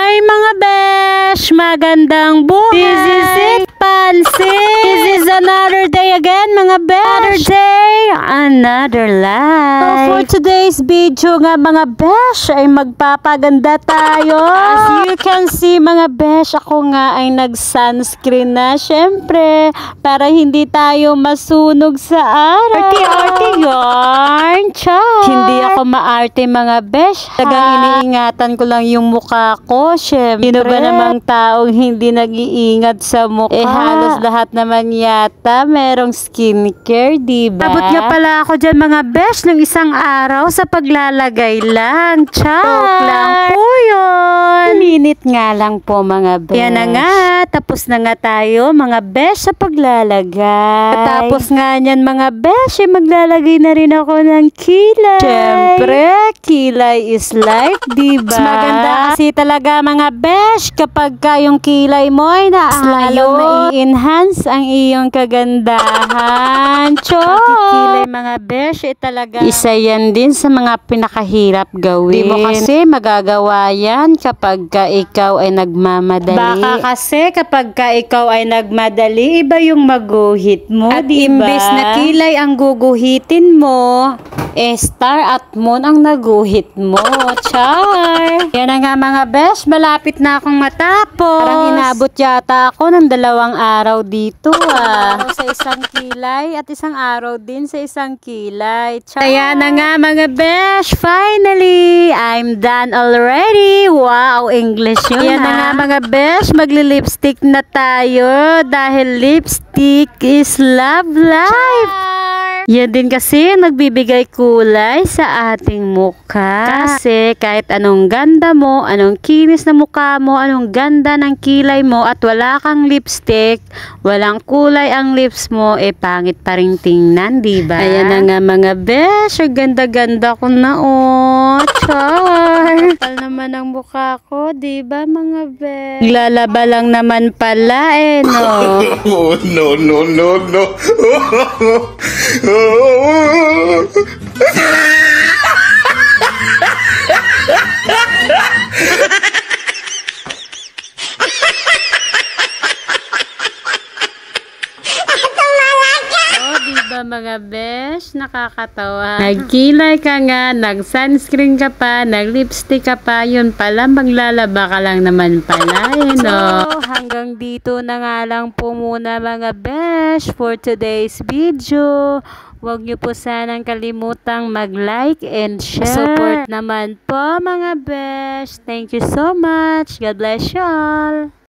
Ay mga besh, magandang buhay. This is it, pansin. This is another day again mga besh. Another day, another life. So for today's video nga mga besh, ay magpapaganda tayo. As you can see mga besh, ako nga ay nag-sunscreen na. Syempre, para hindi tayo masunog sa araw. Arte-arte yarn, char. Hindi ako maarte mga besh. Tagang iniingatan ko lang yung mukha ko. Syempre, sino ba namang taong hindi nag-iingat sa mukha? Halos lahat naman yata merong skincare, diba? Abot nga pala ako dyan mga besh ng isang araw sa paglalagay lang. Joke lang po yun. Minit nga lang po mga besh. Yan na nga, tapos na nga tayo mga besh sa paglalagay. Tapos nga nyan mga besh, maglalagay na rin ako ng kilay. Syempre, kilay is life, diba? Mas maganda kasi talaga mga besh kapag yung kilay mo ay lalong na-enhance ang iyong kagandahan. Kilay mga besh, talaga isa yan din sa mga pinakahirap gawin. Di mo kasi magagawa yan kapag ikaw ay nagmamadali. Baka kasi kapag ikaw ay nagmadali, iba yung maguhit mo, at diba? Imbes na kilay ang guguhitin mo, star at moon ang naguhit mo. Char! Yan na nga mga besh, malapit na akong matapos. Parang inabot yata ako ng 2 araw dito sa isang kilay at isang araw din sa isang kilay. Char! Kaya na nga mga besh, finally, I'm done already. Wow, English yun. Yan na nga mga besh, magli-lipstick na tayo dahil lipstick is love life. Yan din kasi nagbibigay kulay sa ating mukha. Kasi kahit anong ganda mo, anong kinis na mukha mo, anong ganda ng kilay mo at wala kang lipstick, walang kulay ang lips mo, pangit pa rin tingnan, diba? Ayan na nga mga besh, ganda-ganda ko na char! Kapal naman ang mukha ko, diba mga besh? Lalaba lang naman pala no? Oh, no, no, no, no. Diba mga besh, nakakatawa. Nagkilay ka nga, nag-sunscreen ka pa, nag-lipstick ka pa, yun pala, maglalaba ka lang naman pala, no? So, hanggang dito na nga lang po muna mga besh for today's video. Huwag niyo po sanang kalimutang mag-like and share. Support naman po mga besh. Thank you so much. God bless you all.